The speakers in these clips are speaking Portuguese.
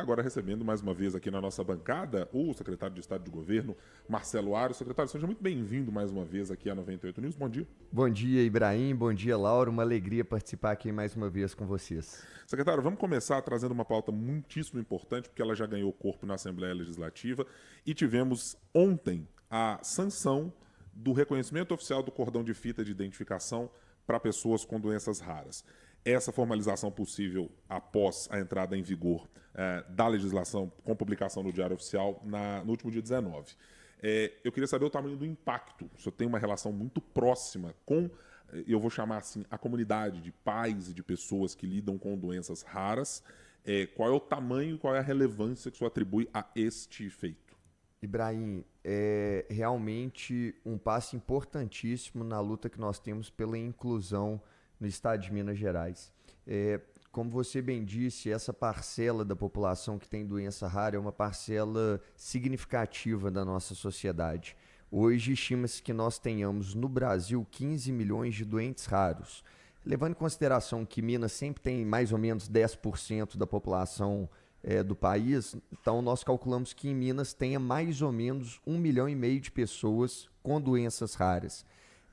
agora recebendo mais uma vez aqui na nossa bancada o secretário de Estado de Governo, Marcelo Aros. Secretário, seja muito bem-vindo mais uma vez aqui à 98 News. Bom dia. Bom dia, Ibrahim. Bom dia, Laura. Uma alegria participar aqui mais uma vez com vocês. Secretário, vamos começar trazendo uma pauta muitíssimo importante, porque ela já ganhou corpo na Assembleia Legislativa e tivemos ontem a sanção do reconhecimento oficial do cordão de fita de identificação para pessoas com doenças raras. Essa formalização possível após a entrada em vigor da legislação com publicação no Diário Oficial no último dia 19. Eu queria saber o tamanho do impacto. O senhor tem uma relação muito próxima com, eu vou chamar assim, a comunidade de pais e de pessoas que lidam com doenças raras. Qual é o tamanho e qual é a relevância que o senhor atribui a este feito? Ibrahim, é realmente um passo importantíssimo na luta que nós temos pela inclusão no estado de Minas Gerais. Como você bem disse, essa parcela da população que tem doença rara é uma parcela significativa da nossa sociedade. Hoje, estima-se que nós tenhamos no Brasil 15 milhões de doentes raros. Levando em consideração que Minas sempre tem mais ou menos 10% da população do país, então nós calculamos que em Minas tenha mais ou menos 1,5 milhão de pessoas com doenças raras.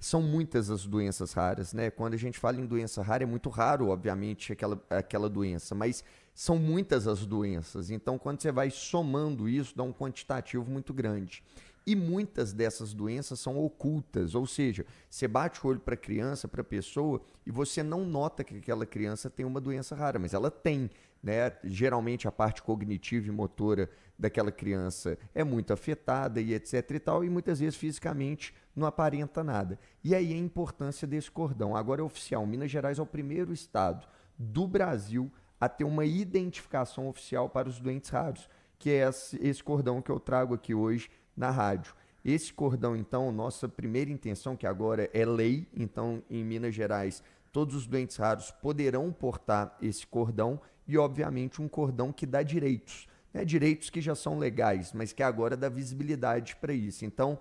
São muitas as doenças raras, né? Quando a gente fala em doença rara, é muito raro, obviamente, aquela doença, mas são muitas as doenças. Então, quando você vai somando isso, dá um quantitativo muito grande. E muitas dessas doenças são ocultas, ou seja, você bate o olho para a criança, para a pessoa, e você não nota que aquela criança tem uma doença rara, mas ela tem, né? Geralmente a parte cognitiva e motora daquela criança é muito afetada e etc e tal, e muitas vezes fisicamente não aparenta nada. E aí a importância desse cordão. Agora é oficial, Minas Gerais é o primeiro estado do Brasil a ter uma identificação oficial para os doentes raros, que é esse cordão que eu trago aqui hoje na rádio. Esse cordão, então, nossa primeira intenção, que agora é lei, então em Minas Gerais todos os doentes raros poderão portar esse cordão e, obviamente, um cordão que dá direitos, né? Direitos que já são legais, mas que agora dá visibilidade para isso. Então,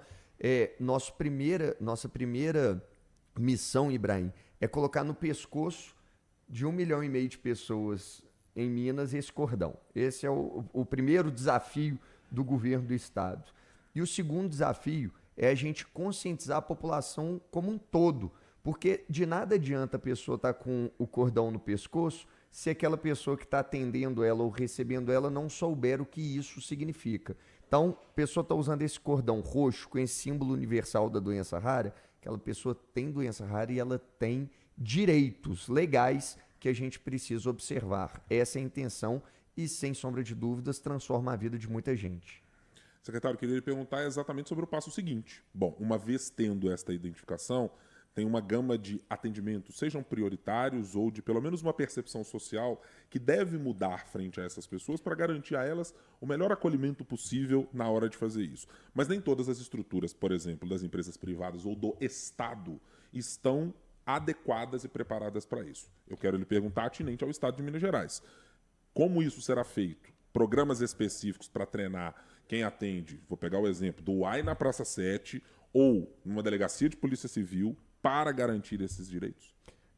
nossa primeira missão, Ibrahim, é colocar no pescoço de 1,5 milhão de pessoas em Minas esse cordão. Esse é o primeiro desafio do governo do estado. E o segundo desafio é a gente conscientizar a população como um todo, porque de nada adianta a pessoa estar com o cordão no pescoço se aquela pessoa que está atendendo ela ou recebendo ela não souber o que isso significa. Então, a pessoa está usando esse cordão roxo com esse símbolo universal da doença rara, aquela pessoa tem doença rara e ela tem direitos legais que a gente precisa observar. Essa é a intenção e, sem sombra de dúvidas, transforma a vida de muita gente. Secretário, queria lhe perguntar exatamente sobre o passo seguinte. Bom, uma vez tendo esta identificação, tem uma gama de atendimentos, sejam prioritários ou de pelo menos uma percepção social que deve mudar frente a essas pessoas para garantir a elas o melhor acolhimento possível na hora de fazer isso. Mas nem todas as estruturas, por exemplo, das empresas privadas ou do Estado, estão adequadas e preparadas para isso. Eu quero lhe perguntar atinente ao Estado de Minas Gerais. Como isso será feito? Programas específicos para treinar quem atende, vou pegar o exemplo do UAI na Praça 7 ou numa delegacia de polícia civil para garantir esses direitos?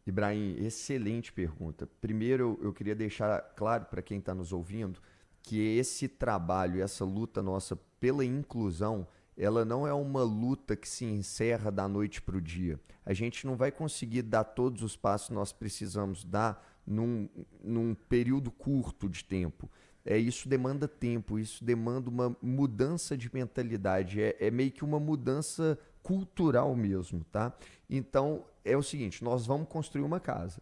Ibrahim, excelente pergunta. Primeiro, eu queria deixar claro para quem está nos ouvindo que esse trabalho, essa luta nossa pela inclusão, ela não é uma luta que se encerra da noite para o dia. A gente não vai conseguir dar todos os passos que nós precisamos dar num período curto de tempo. Isso demanda tempo, isso demanda uma mudança de mentalidade, é meio que uma mudança cultural mesmo, tá? Então, é o seguinte, nós vamos construir uma casa,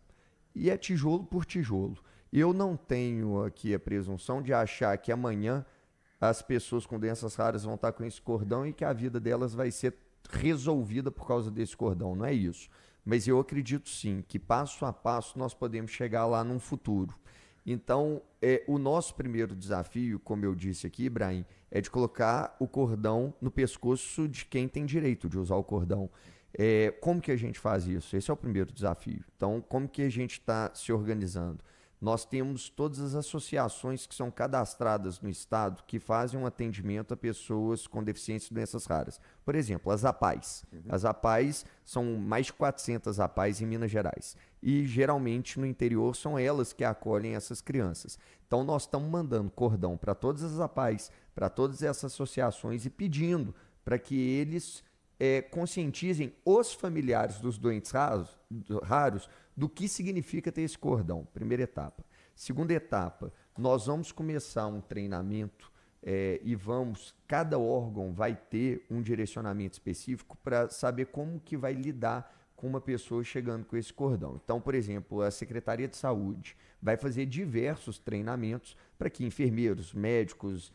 e é tijolo por tijolo. Eu não tenho aqui a presunção de achar que amanhã as pessoas com doenças raras vão estar com esse cordão e que a vida delas vai ser resolvida por causa desse cordão, não é isso. Mas eu acredito sim, que passo a passo nós podemos chegar lá num futuro. Então, o nosso primeiro desafio, como eu disse aqui, Ibrahim, é de colocar o cordão no pescoço de quem tem direito de usar o cordão. Como que a gente faz isso? Esse é o primeiro desafio. Então, como que a gente está se organizando? nós temos todas as associações que são cadastradas no estado que fazem um atendimento a pessoas com deficiência e doenças raras. Por exemplo, as APAES. As APAES são mais de 400 APAES em Minas Gerais. E geralmente no interior são elas que acolhem essas crianças. Então nós estamos mandando cordão para todas as APAES, para todas essas associações e pedindo para que eles conscientizem os familiares dos doentes raros do que significa ter esse cordão. Primeira etapa. Segunda etapa, nós vamos começar um treinamento e cada órgão vai ter um direcionamento específico para saber como que vai lidar com uma pessoa chegando com esse cordão. Então, por exemplo, a Secretaria de Saúde vai fazer diversos treinamentos para que enfermeiros, médicos,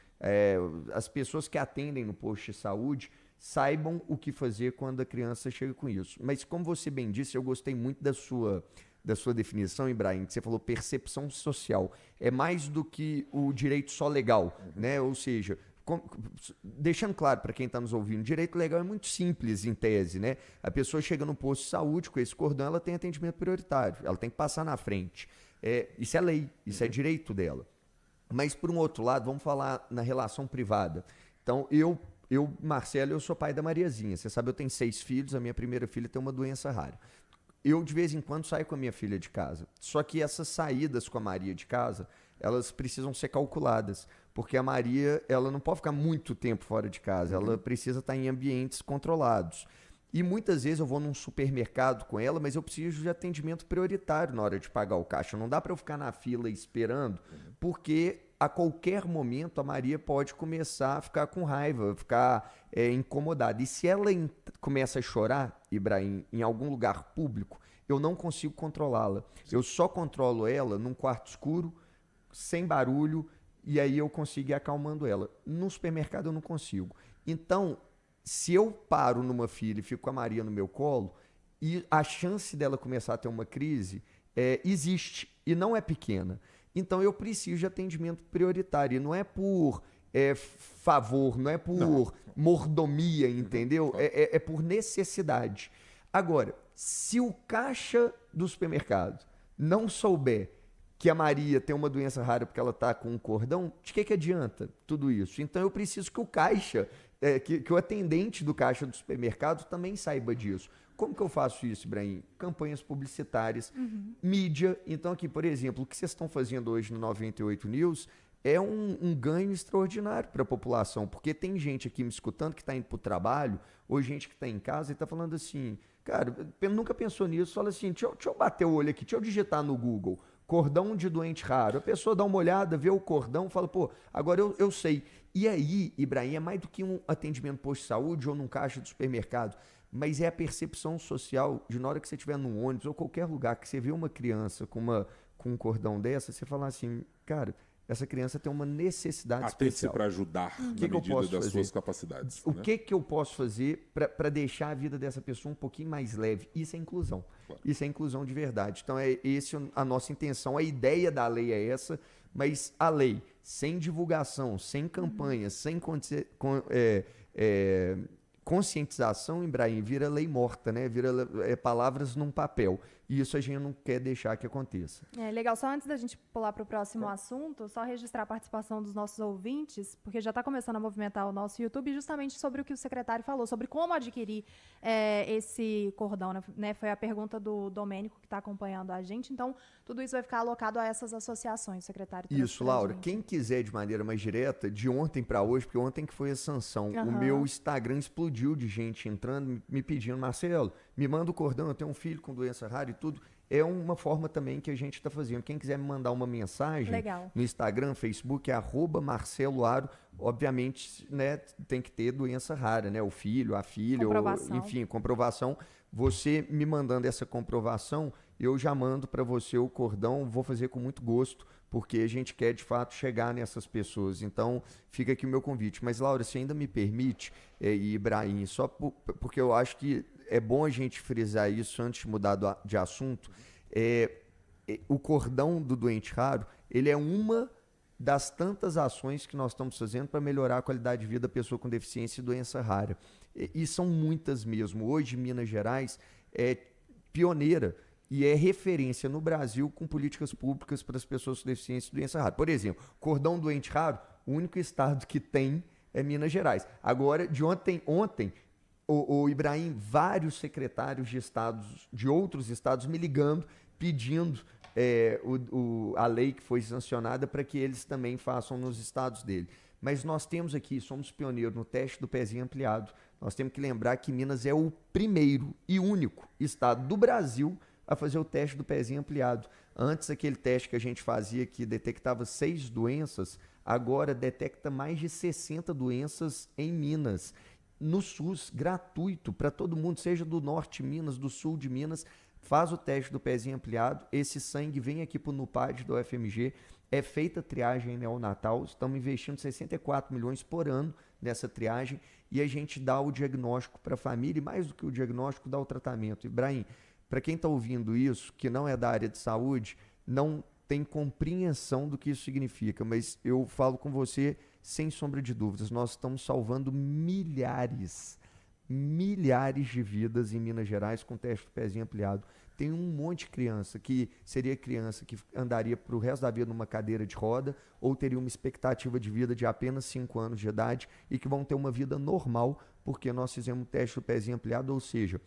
as pessoas que atendem no posto de saúde saibam o que fazer quando a criança chega com isso. Mas como você bem disse, eu gostei muito da sua definição, Ibrahim, que você falou percepção social. É mais do que o direito só legal, né? Ou seja, deixando claro para quem está nos ouvindo, direito legal é muito simples em tese, né? A pessoa chega no posto de saúde com esse cordão, ela tem atendimento prioritário, ela tem que passar na frente. Isso é lei, isso é direito dela. Mas, por um outro lado, vamos falar na relação privada. Então, Marcelo, eu sou pai da Mariazinha. Você sabe, eu tenho 6 filhos, a minha primeira filha tem uma doença rara. Eu, de vez em quando, saio com a minha filha de casa. Só que essas saídas com a Maria de casa, elas precisam ser calculadas. Porque a Maria, ela não pode ficar muito tempo fora de casa. Ela precisa estar em ambientes controlados. E muitas vezes eu vou num supermercado com ela, mas eu preciso de atendimento prioritário na hora de pagar o caixa. Não dá para eu ficar na fila esperando, porque a qualquer momento a Maria pode começar a ficar com raiva, ficar incomodada. E se ela começa a chorar, Ibrahim, em algum lugar público, eu não consigo controlá-la. Eu só controlo ela num quarto escuro, sem barulho, e aí eu consigo ir acalmando ela. No supermercado eu não consigo. Então, se eu paro numa fila e fico com a Maria no meu colo, e a chance dela começar a ter uma crise existe, e não é pequena. Então eu preciso de atendimento prioritário. E não é por favor, não é por mordomia, entendeu? É por necessidade. Agora, se o caixa do supermercado não souber que a Maria tem uma doença rara porque ela está com um cordão, de que adianta tudo isso? Então eu preciso que o caixa, que o atendente do caixa do supermercado também saiba disso. Como que eu faço isso, Ibrahim? Campanhas publicitárias, mídia. Então aqui, por exemplo, o que vocês estão fazendo hoje no 98 News é um ganho extraordinário para a população, porque tem gente aqui me escutando que está indo para o trabalho, ou gente que está em casa e está falando assim, cara, nunca pensou nisso, fala assim, deixa eu bater o olho aqui, deixa eu digitar no Google, cordão de doente raro. A pessoa dá uma olhada, vê o cordão, fala, pô, agora eu sei. E aí, Ibrahim, é mais do que um atendimento posto de saúde ou num caixa do supermercado, mas é a percepção social de na hora que você estiver num ônibus ou qualquer lugar que você vê uma criança com um cordão dessa, você fala assim, cara, essa criança tem uma necessidade especial. Para ajudar na medida das suas capacidades. O que eu posso fazer para deixar a vida dessa pessoa um pouquinho mais leve? Isso é inclusão. Claro. Isso é inclusão de verdade. Então, esse a nossa intenção. A ideia da lei é essa, mas a lei, sem divulgação, sem campanha, sem conscientização, Ibrahim, vira lei morta, né? Vira palavras num papel. E isso a gente não quer deixar que aconteça. Legal. Só antes da gente pular para o próximo assunto, só registrar a participação dos nossos ouvintes, porque já está começando a movimentar o nosso YouTube justamente sobre o que o secretário falou, sobre como adquirir esse cordão, né? Foi a pergunta do Domênico que está acompanhando a gente. Então, tudo isso vai ficar alocado a essas associações, secretário. Isso, Laura. Quem quiser de maneira mais direta, de ontem para hoje, porque ontem que foi a sanção, o meu Instagram explodiu de gente entrando, me pedindo, Marcelo, me manda o cordão, eu tenho um filho com doença rara e tudo. É uma forma também que a gente está fazendo. Quem quiser me mandar uma mensagem no Instagram, Facebook, é @MarceloAro. Obviamente, né, tem que ter doença rara, né? O filho, a filha, enfim, comprovação. Você me mandando essa comprovação, eu já mando para você o cordão, vou fazer com muito gosto, porque a gente quer de fato chegar nessas pessoas. Então, fica aqui o meu convite. Mas, Laura, se ainda me permite, e Ibrahim, só porque eu acho que é bom a gente frisar isso antes de mudar de assunto, o cordão do doente raro, ele é uma das tantas ações que nós estamos fazendo para melhorar a qualidade de vida da pessoa com deficiência e doença rara. E são muitas mesmo. Hoje, Minas Gerais é pioneira e é referência no Brasil com políticas públicas para as pessoas com deficiência e doença rara. Por exemplo, cordão doente raro, o único estado que tem é Minas Gerais. Agora, de ontem, o Ibrahim, vários secretários de estados, de outros estados, me ligando, pedindo a lei que foi sancionada para que eles também façam nos estados dele. Mas nós temos aqui, somos pioneiros no teste do pezinho ampliado. Nós temos que lembrar que Minas é o primeiro e único estado do Brasil a fazer o teste do pezinho ampliado. Antes, aquele teste que a gente fazia que detectava 6 doenças, agora detecta mais de 60 doenças em Minas. No SUS, gratuito para todo mundo, seja do norte de Minas, do sul de Minas, faz o teste do pezinho ampliado, esse sangue vem aqui para o NUPAD do UFMG, é feita triagem neonatal, estamos investindo 64 milhões por ano nessa triagem e a gente dá o diagnóstico para a família e mais do que o diagnóstico, dá o tratamento. Ibrahim, para quem está ouvindo isso, que não é da área de saúde, não tem compreensão do que isso significa, mas eu falo com você sem sombra de dúvidas, nós estamos salvando milhares de vidas em Minas Gerais com teste do pezinho ampliado. Tem um monte de criança que seria criança que andaria para o resto da vida numa cadeira de roda ou teria uma expectativa de vida de apenas 5 anos de idade e que vão ter uma vida normal porque nós fizemos um teste do pezinho ampliado, ou seja,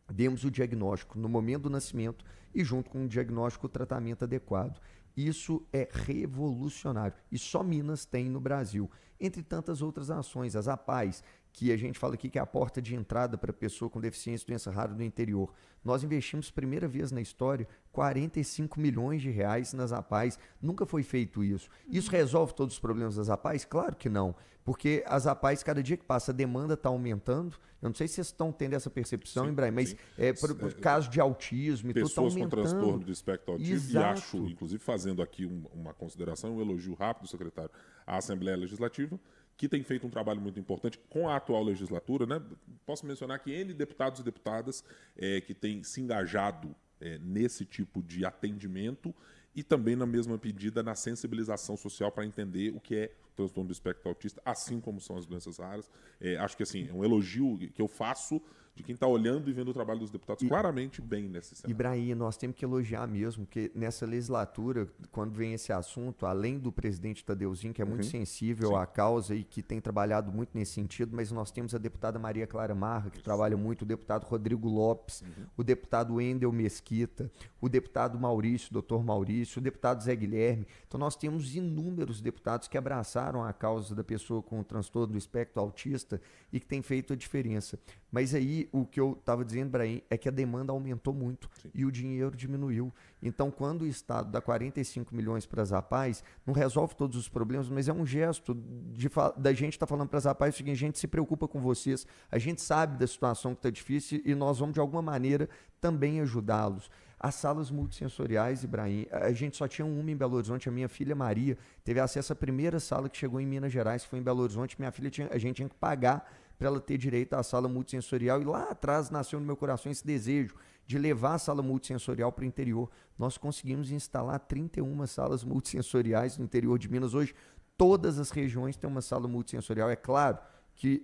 demos o diagnóstico no momento do nascimento e junto com o diagnóstico o tratamento adequado. Isso é revolucionário e só Minas tem no Brasil. Entre tantas outras ações, as APAES, que a gente fala aqui que é a porta de entrada para pessoa com deficiência e doença rara do interior. Nós investimos, primeira vez na história, 45 milhões de reais nas APAES. Nunca foi feito isso. Isso resolve todos os problemas das APAES? Claro que não. Porque as APAES, cada dia que passa, a demanda está aumentando. Eu não sei se vocês estão tendo essa percepção, Sim, Ibrahim, mas por caso de autismo e tudo está aumentando. Pessoas com transtorno de espectro autista. Exato. E acho, inclusive fazendo aqui uma consideração, um elogio rápido, secretário, à Assembleia Legislativa, que tem feito um trabalho muito importante com a atual legislatura, né? Posso mencionar que N deputados e deputadas que têm se engajado nesse tipo de atendimento e também, na mesma medida, na sensibilização social para entender o que é o transtorno do espectro autista, assim como são as doenças raras. Acho que assim, é um elogio que eu faço de quem está olhando e vendo o trabalho dos deputados claramente bem nesse cenário. Ibrahim, nós temos que elogiar mesmo, porque nessa legislatura, quando vem esse assunto, além do presidente Tadeuzinho, que é muito sensível à causa e que tem trabalhado muito nesse sentido, mas nós temos a deputada Maria Clara Marra, que trabalha muito, o deputado Rodrigo Lopes, o deputado Wendel Mesquita, o deputado Maurício, doutor Maurício, o deputado Zé Guilherme. Então nós temos inúmeros deputados que abraçaram a causa da pessoa com o transtorno do espectro autista e que tem feito a diferença. Mas aí, o que eu estava dizendo, Ibrahim, é que a demanda aumentou muito e o dinheiro diminuiu. Então, quando o Estado dá 45 milhões para as APAES, não resolve todos os problemas, mas é um gesto da gente estar falando para as APAES o seguinte: a gente se preocupa com vocês, a gente sabe da situação que está difícil e nós vamos, de alguma maneira, também ajudá-los. As salas multissensoriais, Ibrahim, a gente só tinha uma em Belo Horizonte. A minha filha Maria teve acesso à primeira sala que chegou em Minas Gerais, que foi em Belo Horizonte. Minha filha a gente tinha que pagar para ela ter direito à sala multissensorial, e lá atrás nasceu no meu coração esse desejo de levar a sala multissensorial para o interior. Nós conseguimos instalar 31 salas multissensoriais no interior de Minas. Hoje, todas as regiões têm uma sala multissensorial. É claro que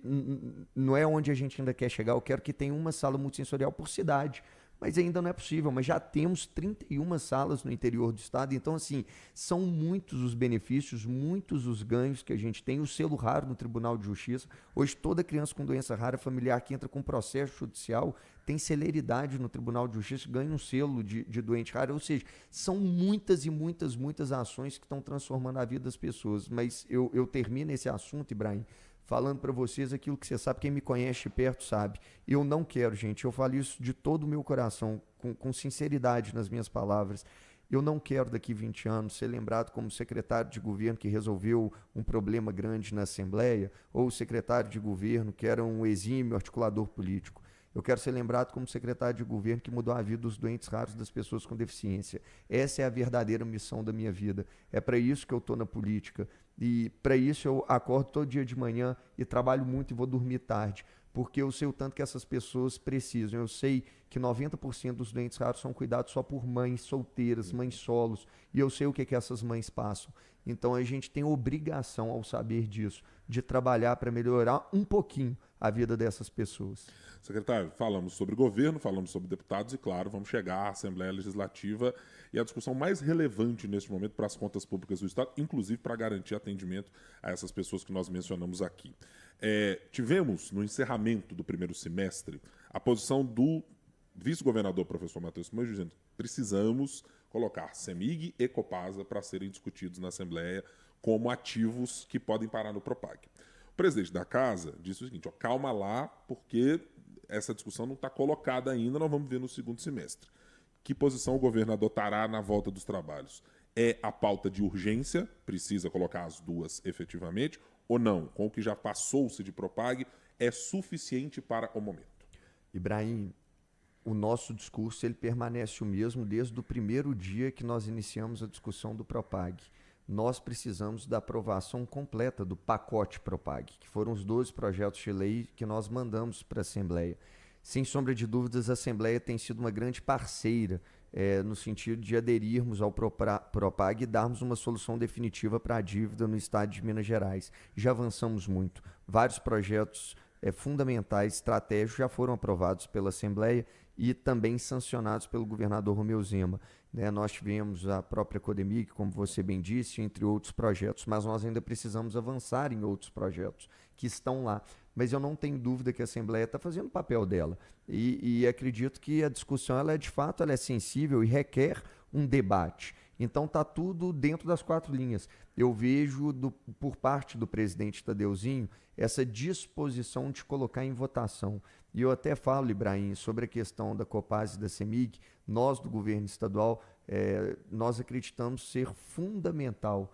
não é onde a gente ainda quer chegar, eu quero que tenha uma sala multissensorial por cidade, mas ainda não é possível, mas já temos 31 salas no interior do estado, então assim, são muitos os benefícios, muitos os ganhos que a gente tem, o selo raro no Tribunal de Justiça. Hoje toda criança com doença rara familiar que entra com processo judicial tem celeridade no Tribunal de Justiça, ganha um selo de doente raro, ou seja, são muitas e muitas ações que estão transformando a vida das pessoas. Mas eu termino esse assunto, Ibrahim, falando para vocês aquilo que você sabe, quem me conhece de perto sabe. Eu não quero, gente, eu falo isso de todo o meu coração, com sinceridade nas minhas palavras. Eu não quero daqui 20 anos ser lembrado como secretário de governo que resolveu um problema grande na Assembleia, ou secretário de governo que era um exímio articulador político. Eu quero ser lembrado como secretário de governo que mudou a vida dos doentes raros, das pessoas com deficiência. Essa é a verdadeira missão da minha vida. É para isso que eu estou na política. E para isso eu acordo todo dia de manhã e trabalho muito e vou dormir tarde, porque eu sei o tanto que essas pessoas precisam. Eu sei que 90% dos doentes raros são cuidados só por mães solteiras, mães solos, e eu sei o que essas mães passam. Então a gente tem obrigação, ao saber disso, de trabalhar para melhorar um pouquinho a vida dessas pessoas. Secretário, falamos sobre governo, falamos sobre deputados e, claro, vamos chegar à Assembleia Legislativa e a discussão mais relevante neste momento para as contas públicas do Estado, inclusive para garantir atendimento a essas pessoas que nós mencionamos aqui. Tivemos, no encerramento do primeiro semestre, a posição do vice-governador, professor Matheus Simões, dizendo que precisamos colocar CEMIG e Copasa para serem discutidos na Assembleia como ativos que podem parar no Propag. O presidente da casa disse o seguinte, calma lá, porque essa discussão não está colocada ainda, nós vamos ver no segundo semestre. Que posição o governo adotará na volta dos trabalhos? É a pauta de urgência, precisa colocar as duas efetivamente, ou não? Com o que já passou-se de Propag, é suficiente para o momento? Ibrahim, o nosso discurso ele permanece o mesmo desde o primeiro dia que nós iniciamos a discussão do Propag. Nós precisamos da aprovação completa do pacote Propag, que foram os 12 projetos de lei que nós mandamos para a Assembleia. Sem sombra de dúvidas, a Assembleia tem sido uma grande parceira no sentido de aderirmos ao Propag e darmos uma solução definitiva para a dívida no estado de Minas Gerais. Já avançamos muito. Vários projetos fundamentais, estratégicos, já foram aprovados pela Assembleia e também sancionados pelo governador Romeu Zema. Nós tivemos a própria Codemig, como você bem disse, entre outros projetos, mas nós ainda precisamos avançar em outros projetos que estão lá. Mas eu não tenho dúvida que a Assembleia está fazendo o papel dela. E acredito que a discussão, de fato, ela é sensível e requer um debate. Então está tudo dentro das 4 linhas. Eu vejo, por parte do presidente Tadeuzinho, essa disposição de colocar em votação. E eu até falo, Ibrahim, sobre a questão da Copasa e da CEMIG, nós do governo estadual, nós acreditamos ser fundamental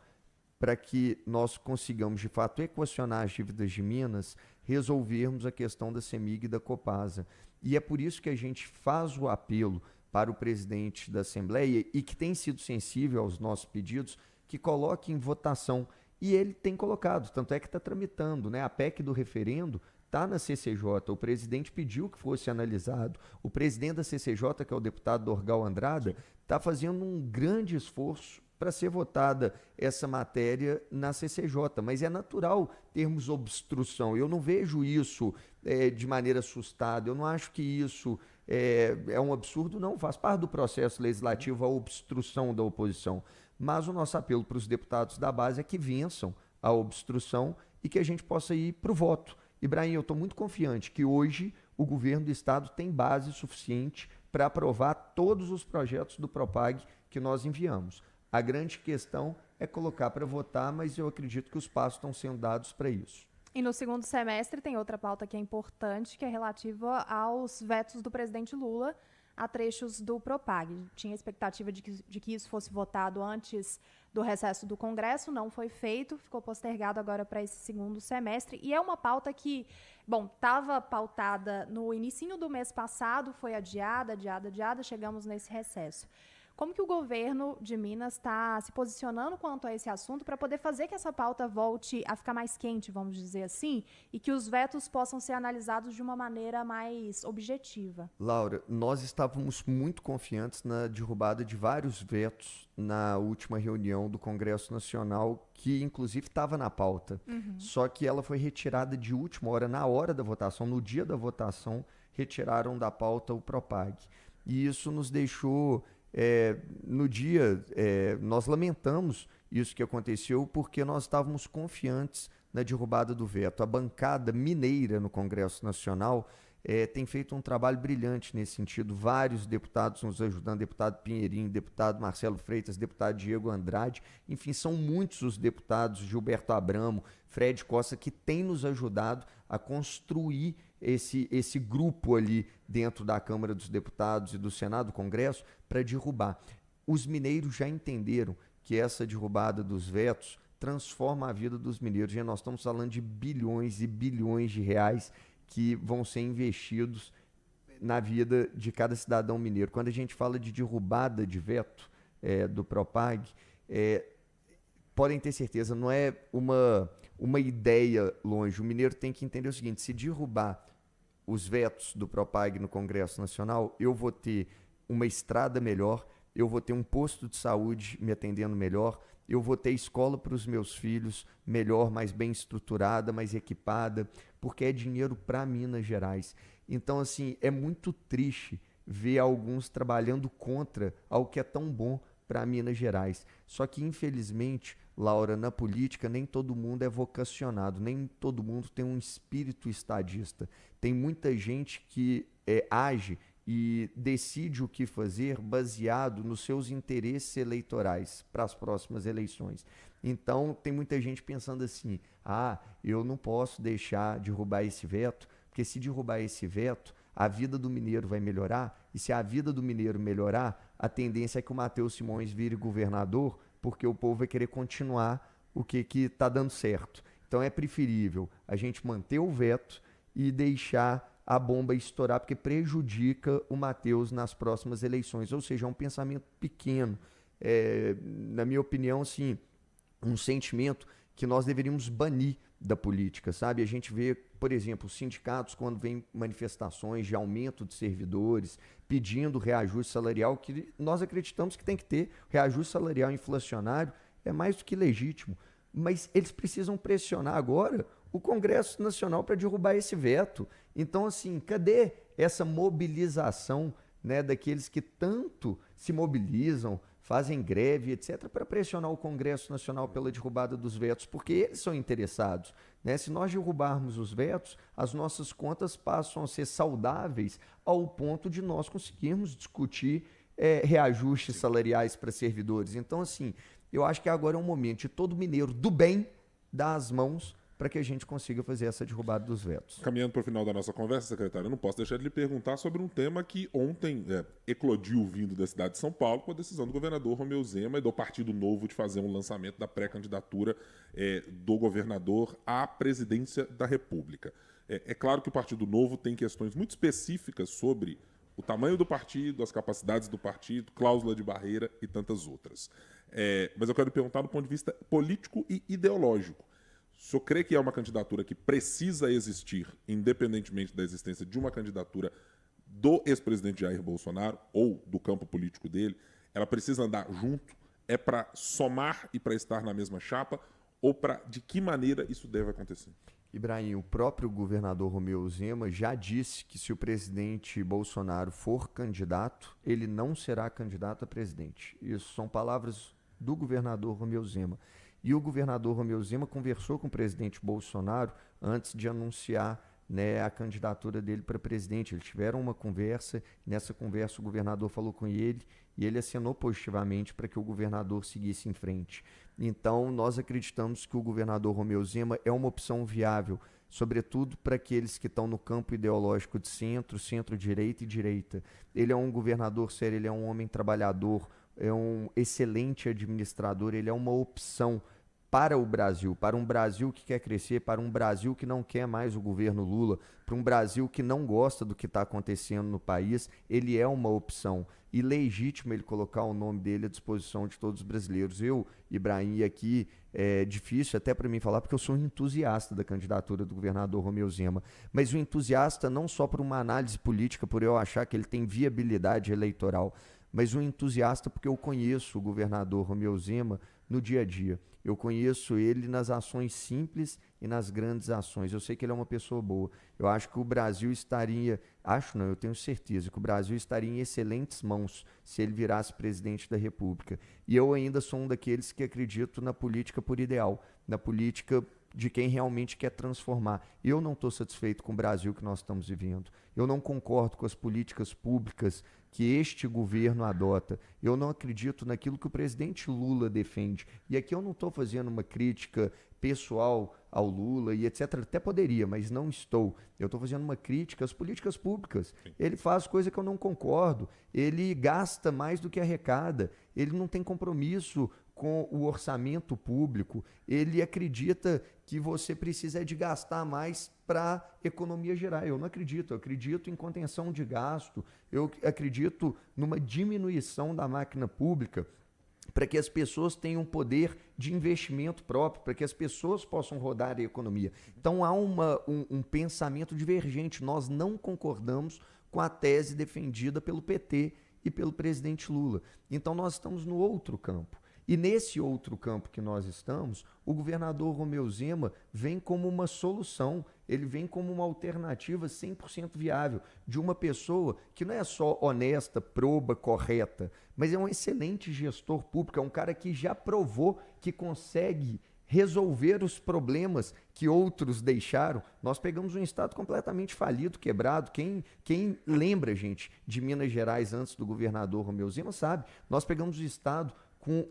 para que nós consigamos, de fato, equacionar as dívidas de Minas, resolvermos a questão da CEMIG e da Copasa. E é por isso que a gente faz o apelo para o presidente da Assembleia e que tem sido sensível aos nossos pedidos, que coloque em votação. E ele tem colocado, tanto é que está tramitando, a PEC do referendo está na CCJ, o presidente pediu que fosse analisado, o presidente da CCJ, que é o deputado Dorgal Andrada, está fazendo um grande esforço para ser votada essa matéria na CCJ, mas é natural termos obstrução, eu não vejo isso de maneira assustada, eu não acho que isso é um absurdo, não, faz parte do processo legislativo a obstrução da oposição, mas o nosso apelo para os deputados da base é que vençam a obstrução e que a gente possa ir para o voto. Ibrahim, eu estou muito confiante que hoje o governo do estado tem base suficiente para aprovar todos os projetos do Propag que nós enviamos. A grande questão é colocar para votar, mas eu acredito que os passos estão sendo dados para isso. E no segundo semestre tem outra pauta que é importante, que é relativa aos vetos do presidente Lula a trechos do Propag. Tinha expectativa de que isso fosse votado antes do recesso do Congresso, não foi feito, ficou postergado agora para esse segundo semestre. E é uma pauta que, estava pautada no início do mês passado, foi adiada, chegamos nesse recesso. Como que o governo de Minas está se posicionando quanto a esse assunto para poder fazer que essa pauta volte a ficar mais quente, vamos dizer assim, e que os vetos possam ser analisados de uma maneira mais objetiva? Laura, nós estávamos muito confiantes na derrubada de vários vetos na última reunião do Congresso Nacional, que inclusive estava na pauta. Só que ela foi retirada de última hora, na hora da votação, no dia da votação, retiraram da pauta o Propag. E isso nos deixou... no dia, nós lamentamos isso que aconteceu porque nós estávamos confiantes na derrubada do veto. A bancada mineira no Congresso Nacional tem feito um trabalho brilhante nesse sentido. Vários deputados nos ajudando, deputado Pinheirinho, deputado Marcelo Freitas, deputado Diego Andrade, enfim, são muitos os deputados, Gilberto Abramo, Fred Costa, que têm nos ajudado a construir esse grupo ali dentro da Câmara dos Deputados e do Senado, do Congresso, para derrubar. Os mineiros já entenderam que essa derrubada dos vetos transforma a vida dos mineiros. E nós estamos falando de bilhões e bilhões de reais que vão ser investidos na vida de cada cidadão mineiro. Quando a gente fala de derrubada de veto do Propag, podem ter certeza, não é uma ideia longe. O mineiro tem que entender o seguinte: se derrubar os vetos do Propag no Congresso Nacional, eu vou ter uma estrada melhor, eu vou ter um posto de saúde me atendendo melhor, eu vou ter escola para os meus filhos melhor, mais bem estruturada, mais equipada, porque é dinheiro para Minas Gerais. Então, assim, é muito triste ver alguns trabalhando contra algo que é tão bom para Minas Gerais. Só que, infelizmente, Laura, na política nem todo mundo é vocacionado, nem todo mundo tem um espírito estadista. Tem muita gente que age e decide o que fazer baseado nos seus interesses eleitorais para as próximas eleições. Então, tem muita gente pensando assim, eu não posso deixar derrubar esse veto, porque se derrubar esse veto, a vida do mineiro vai melhorar, e se a vida do mineiro melhorar, a tendência é que o Matheus Simões vire governador, porque o povo vai querer continuar o que está dando certo. Então, é preferível a gente manter o veto e deixar a bomba estourar, porque prejudica o Matheus nas próximas eleições. Ou seja, é um pensamento pequeno. Na minha opinião, assim, um sentimento que nós deveríamos banir da política, sabe? A gente vê, por exemplo, os sindicatos, quando vem manifestações de aumento de servidores, pedindo reajuste salarial, que nós acreditamos que tem que ter. Reajuste salarial inflacionário é mais do que legítimo. Mas eles precisam pressionar agora o Congresso Nacional para derrubar esse veto. Então, assim, cadê essa mobilização, né, daqueles que tanto se mobilizam, fazem greve, etc., para pressionar o Congresso Nacional pela derrubada dos vetos? Porque eles são interessados, né? Se nós derrubarmos os vetos, as nossas contas passam a ser saudáveis ao ponto de nós conseguirmos discutir reajustes salariais para servidores. Então, assim, eu acho que agora é um momento de todo mineiro do bem dar as mãos para que a gente consiga fazer essa derrubada dos vetos. Caminhando para o final da nossa conversa, secretário, eu não posso deixar de lhe perguntar sobre um tema que ontem eclodiu vindo da cidade de São Paulo com a decisão do governador Romeu Zema e do Partido Novo de fazer um lançamento da pré-candidatura do governador à presidência da República. É claro que o Partido Novo tem questões muito específicas sobre o tamanho do partido, as capacidades do partido, cláusula de barreira e tantas outras. Mas eu quero lhe perguntar do ponto de vista político e ideológico. O senhor crê que é uma candidatura que precisa existir, independentemente da existência de uma candidatura do ex-presidente Jair Bolsonaro ou do campo político dele? Ela precisa andar junto? É para somar e para estar na mesma chapa? Ou de que maneira isso deve acontecer? Ibrahim, o próprio governador Romeu Zema já disse que se o presidente Bolsonaro for candidato, ele não será candidato a presidente. Isso são palavras do governador Romeu Zema. E o governador Romeu Zema conversou com o presidente Bolsonaro antes de anunciar, né, a candidatura dele para presidente. Eles tiveram uma conversa, nessa conversa o governador falou com ele e ele acenou positivamente para que o governador seguisse em frente. Então, nós acreditamos que o governador Romeu Zema é uma opção viável, sobretudo para aqueles que estão no campo ideológico de centro, centro-direita e direita. Ele é um governador sério, ele é um homem trabalhador, é um excelente administrador, ele é uma opção para o Brasil, para um Brasil que quer crescer, para um Brasil que não quer mais o governo Lula, para um Brasil que não gosta do que está acontecendo no país. Ele é uma opção e legítimo ele colocar o nome dele à disposição de todos os brasileiros. Eu, Ibrahim, aqui é difícil até para mim falar, porque eu sou um entusiasta da candidatura do governador Romeu Zema, mas um entusiasta não só por uma análise política, por eu achar que ele tem viabilidade eleitoral, mas um entusiasta porque eu conheço o governador Romeu Zema no dia a dia. Eu conheço ele nas ações simples e nas grandes ações. Eu sei que ele é uma pessoa boa. Eu acho que o Brasil estaria... eu tenho certeza que o Brasil estaria em excelentes mãos se ele virasse presidente da República. E eu ainda sou um daqueles que acredito na política por ideal, na política de quem realmente quer transformar. Eu não estou satisfeito com o Brasil que nós estamos vivendo. Eu não concordo com as políticas públicas que este governo adota. Eu não acredito naquilo que o presidente Lula defende. E aqui eu não estou fazendo uma crítica pessoal ao Lula e etc. Até poderia, mas não estou. Eu estou fazendo uma crítica às políticas públicas. Ele faz coisa que eu não concordo. Ele gasta mais do que arrecada. Ele não tem compromisso com o orçamento público. Ele acredita que você precisa de gastar mais para economia geral. Eu não acredito. Eu acredito em contenção de gasto. Eu acredito numa diminuição da máquina pública para que as pessoas tenham poder de investimento próprio, para que as pessoas possam rodar a economia. Então há um pensamento divergente. Nós não concordamos com a tese defendida pelo PT e pelo presidente Lula. Então nós estamos no outro campo. E nesse outro campo que nós estamos, o governador Romeu Zema vem como uma solução, ele vem como uma alternativa 100% viável de uma pessoa que não é só honesta, proba, correta, mas é um excelente gestor público, é um cara que já provou que consegue resolver os problemas que outros deixaram. Nós pegamos um estado completamente falido, quebrado. Quem lembra, gente, de Minas Gerais antes do governador Romeu Zema sabe. Nós pegamos o estado com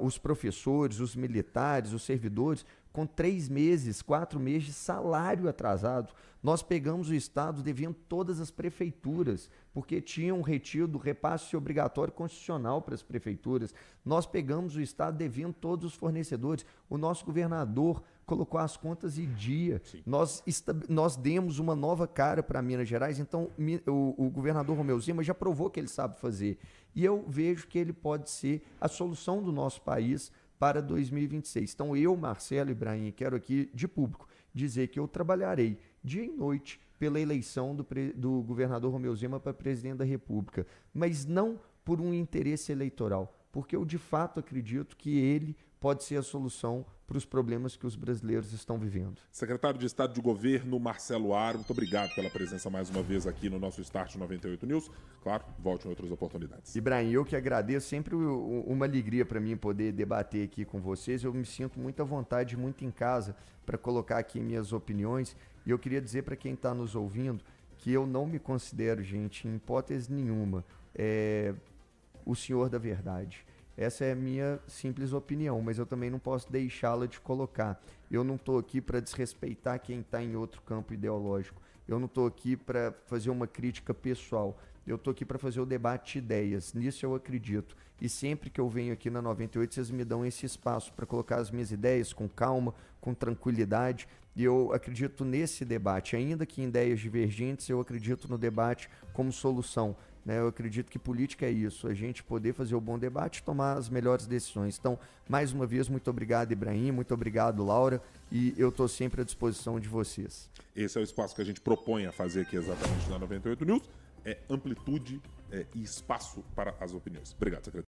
os professores, os militares, os servidores, com 3 meses, 4 meses de salário atrasado. Nós pegamos o estado devendo todas as prefeituras, porque tinham retido repasse obrigatório constitucional para as prefeituras. Nós pegamos o estado devendo todos os fornecedores. O nosso governador colocou as contas em dia. Nós demos uma nova cara para Minas Gerais, então o governador Romeu Zema já provou que ele sabe fazer. E eu vejo que ele pode ser a solução do nosso país para 2026. Então eu, Marcelo Ibrahim, quero aqui de público dizer que eu trabalharei dia e noite pela eleição do governador Romeu Zema para presidente da República, mas não por um interesse eleitoral, porque eu de fato acredito que ele pode ser a solução para os problemas que os brasileiros estão vivendo. Secretário de Estado de Governo, Marcelo Aro, muito obrigado pela presença mais uma vez aqui no nosso Start 98 News. Claro, volte em outras oportunidades. Ibrahim, eu que agradeço, sempre uma alegria para mim poder debater aqui com vocês. Eu me sinto muito à vontade, muito em casa para colocar aqui minhas opiniões. E eu queria dizer para quem está nos ouvindo que eu não me considero, gente, em hipótese nenhuma, o senhor da verdade. Essa é a minha simples opinião, mas eu também não posso deixá-la de colocar. Eu não estou aqui para desrespeitar quem está em outro campo ideológico. Eu não estou aqui para fazer uma crítica pessoal. Eu estou aqui para fazer o debate de ideias. Nisso eu acredito. E sempre que eu venho aqui na 98, vocês me dão esse espaço para colocar as minhas ideias com calma, com tranquilidade. E eu acredito nesse debate. Ainda que em ideias divergentes, eu acredito no debate como solução. Eu acredito que política é isso, a gente poder fazer o bom debate e tomar as melhores decisões. Então, mais uma vez, muito obrigado, Ibrahim, muito obrigado, Laura, e eu estou sempre à disposição de vocês. Esse é o espaço que a gente propõe a fazer aqui exatamente na 98 News, é amplitude e espaço para as opiniões. Obrigado, secretário.